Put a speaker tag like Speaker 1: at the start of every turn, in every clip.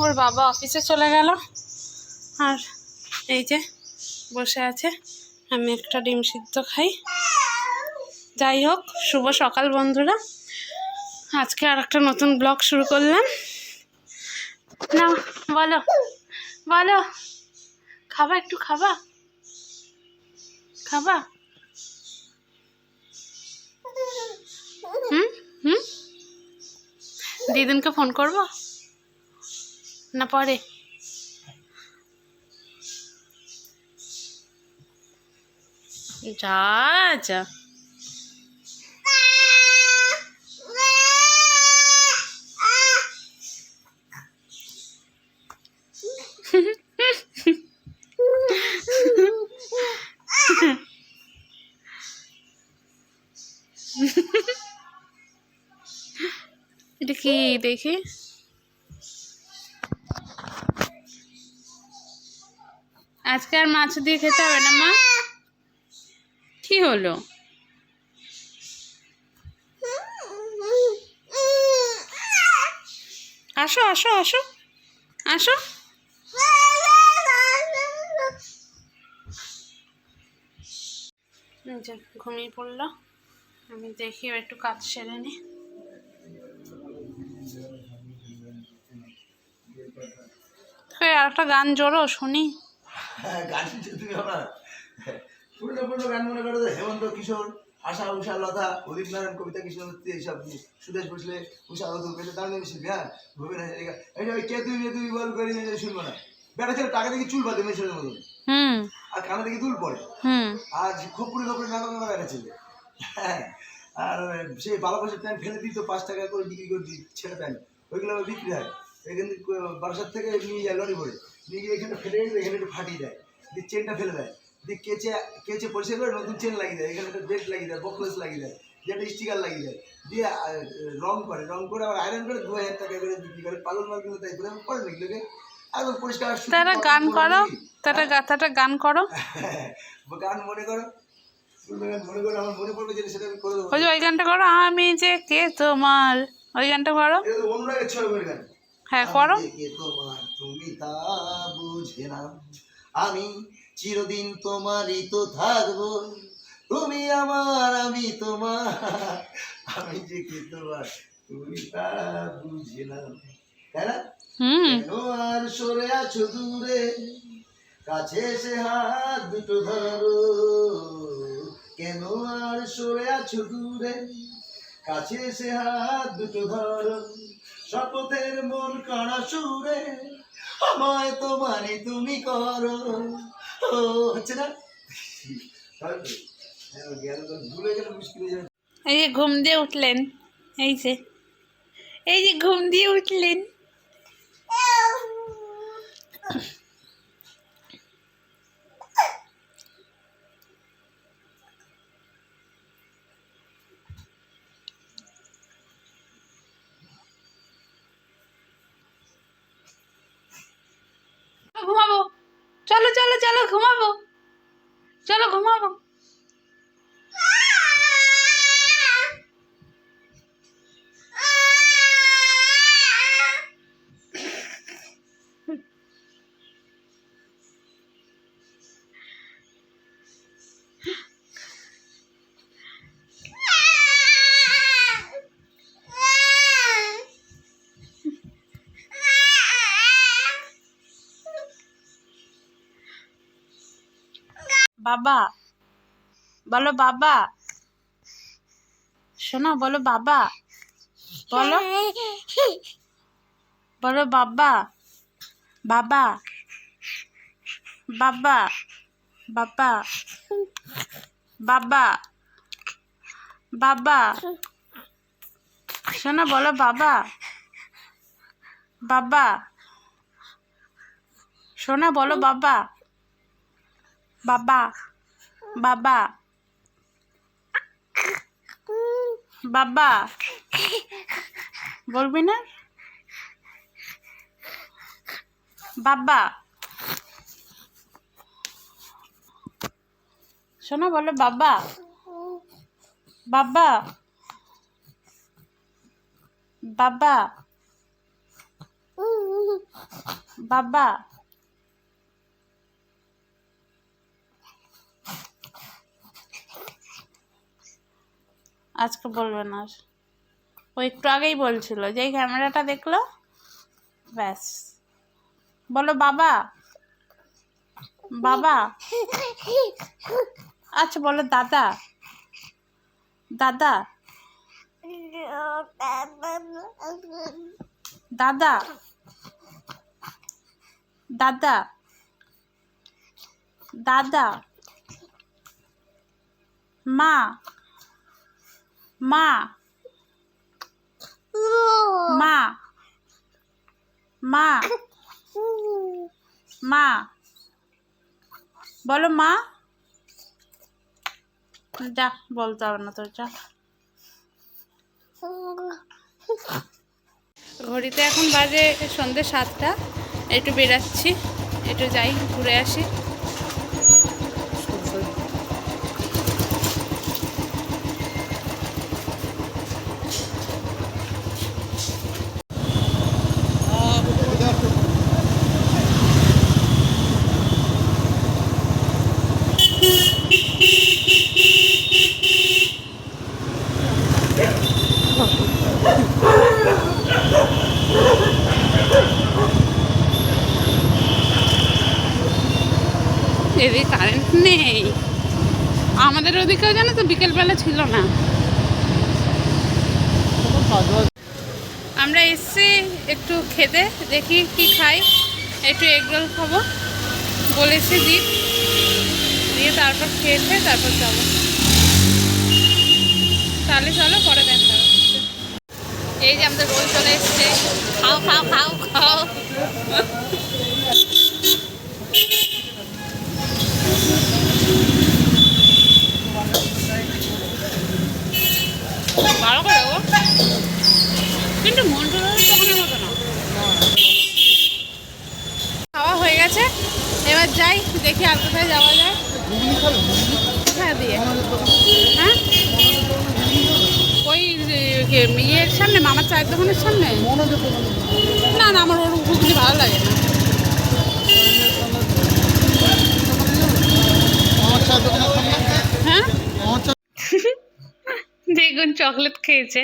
Speaker 1: ওর বাবা অফিসে চলে গেল আর এই যে বসে আছে, আমি একটা ডিম সিদ্ধ খাই। যাই হোক, শুভ সকাল বন্ধুরা, আজকে আর একটা নতুন ব্লগ শুরু করলাম। না বলো বলো, খাবা একটু, খাবা খাবা? হুম হুম, দিদিনকে ফোন করব না পরে? যা যা এটা কি দেখি? আজকে আর মাছ দিয়ে খেতে হবে না মা? কি হলো? আসো আসো আসো আসো। ঘুমিয়ে পড়লো, আমি দেখি একটু কাজ সেরে নি। আর একটা গান জোড়ো শুনি।
Speaker 2: গান শুনছো তুমি? আমার পুরনো পুরনো গান মনে করো, হেমন্ত কিশোর, আশা, উষা, লতা, উদিত নারায়ণ, কবিতা কৃষ্ণমূর্তি, এইসব সুদেশ ভোসলে, উষা বেশি দাম দামি শিল্পী। হ্যাঁ, ভূপেন হাজারিকা, এটা ওই কে তুই বল করি শুনবো না। বেটা ছেলে টাকা দেখি চুল বাঁধে মেশিনের মতন, আর কানে দেখি দুল পড়ে, আর খপুরি খপুরি নানা নানা বেটা ছেলে। হ্যাঁ, আর সেই ভালোবাসার প্যান্ট ফেলে দিত, 5 টাকা করে বিক্রি করে দিই ছেলে প্যান্ট, ওইগুলো আবার বিক্রি হয়। এখান থেকে বারাসাত থেকে নিয়ে যায় লরি করে, নিয়ে গিয়ে এখানে ফেলে গেলে এখানে একটু ফাটিয়ে দেয়, দিয়ে চেনটা ফেলে দেয়, দিয়ে কেচে কেচে পরিষ্কার করে নতুন চেন লাগিয়ে দেয়, এখানে একটা বেল্ট লাগিয়ে দেয়, বকলেস লাগিয়ে দেয়, দিয়ে একটা স্টিকার লাগিয়ে দেয়, দিয়ে রং করে আবার আয়রন করে 2000 টাকা করে বিক্রি করে। পালন মার্কেট তাই করে করে দেখলে একদম পরিষ্কার।
Speaker 1: তারা গান করো, তারা গান করো,
Speaker 2: গান মনে করো, মনে করো, আমার মনে পড়বে যে সেটা আমি করে দেবো।
Speaker 1: ওই গানটা করো, আমি যে কে তোমার, ওই গানটা করো।
Speaker 2: অনুরাগের ছবির গান।
Speaker 1: হ্যাঁ করো।
Speaker 2: কে তোমার তুমি তা বুঝে না, আমি চিরদিন তোমারই তো থাকবো, তুমি আমার আমি তোমার, আমি যে কে তোমার তুমি তা বুঝে না। তাই না? কেন আর সরে আছো দূরে, কাছে এসে হাত দুটো ধরো, কেন আর সরে আছো দূরে, কাছে এসে হাত দুটো ধরো, শপথের মন কাড়া সুরে, আমায় তোমারই তুমি করো। ও হচ্ছে না?
Speaker 1: এই যে ঘুম দিয়ে উঠলেন, এই যে ঘুম দিয়ে উঠলেন। ঘুমাবো, চলো চলো চলো ঘুমাবো, চলো ঘুমাবো। বাবা বলো, বাবা শোনো, বলো বাবা, বলো বলো বাবা, বাবা বাবা বাবা বাবা বাবা, শোনো বলো বাবা, বাবা শোনা বলো বাবা, বাবা বাবা বাবা, বলবি না? বাবা শোনো বলো বাবা, বাবা বাবা বাবা আজকে বলবে না আর। ও একটু আগেই বলছিল, যেই ক্যামেরাটা দেখলো ব্যাস। বলো বাবা বাবা। আচ্ছা বলো দাদা দাদা দাদা দাদা দাদা। মা মা মা মা মা। বলো মা। যা, বলতে হবে না তোর, যা। ঘড়িতে এখন বাজে সন্ধ্যে 7টা। একটু বেরাচ্ছি, একটু যাই ঘুরে আসি। এদিকে কারেন্ট নেই, আমাদের ওদিকেও জানো তো বিকেলবেলা ছিল না। আমরা এসছি একটু খেতে, দেখি কি খাই। একটু এগরোল খাবো বলেছি, দিয়ে তারপর খেয়েছে তারপর যাবো। তাহলে চলো পরে দেখা হচ্ছে। এই যে আমাদের রোল চলে এসছে, খাও খাও খাও খাও। ভালো করে গো, কিন্তু মনটা তখনের মতো না। খাওয়া হয়ে গেছে, এবার যাই দেখি আর কোথায় যাওয়া যায়। কোথায় দিয়ে? হ্যাঁ ওই ইয়ের সামনে, মামার চায়ের দোকানের সামনে। না না, আমার ওর ঘুগনি ভালো লাগে না। হ্যাঁ দেখুন চকলেট খেয়েছে।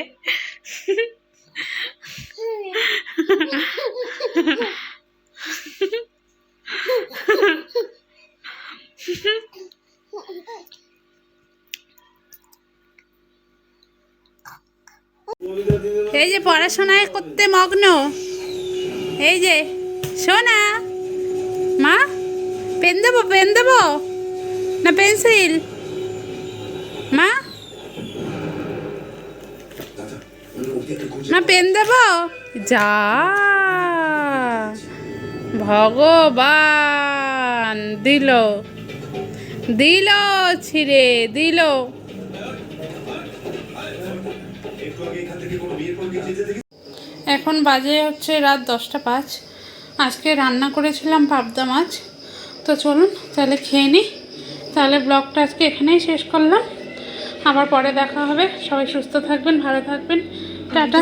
Speaker 1: এই যে পড়াশোনায় করতে মগ্ন, এই যে শোনা মা, পেন দেবো না পেন্সিল? মা না পেন দেবো? যা ভগবান, দিল ছিঁড়ে দিল। এখন বাজে হচ্ছে রাত 10টা 5। আজকে রান্না করেছিলাম পাবদা মাছ। তো চলুন তাহলে খেয়ে নিই। তাহলে ব্লগটা আজকে এখানেই শেষ করলাম, আবার পরে দেখা হবে। সবাই সুস্থ থাকবেন, ভালো থাকবেন, টাটা।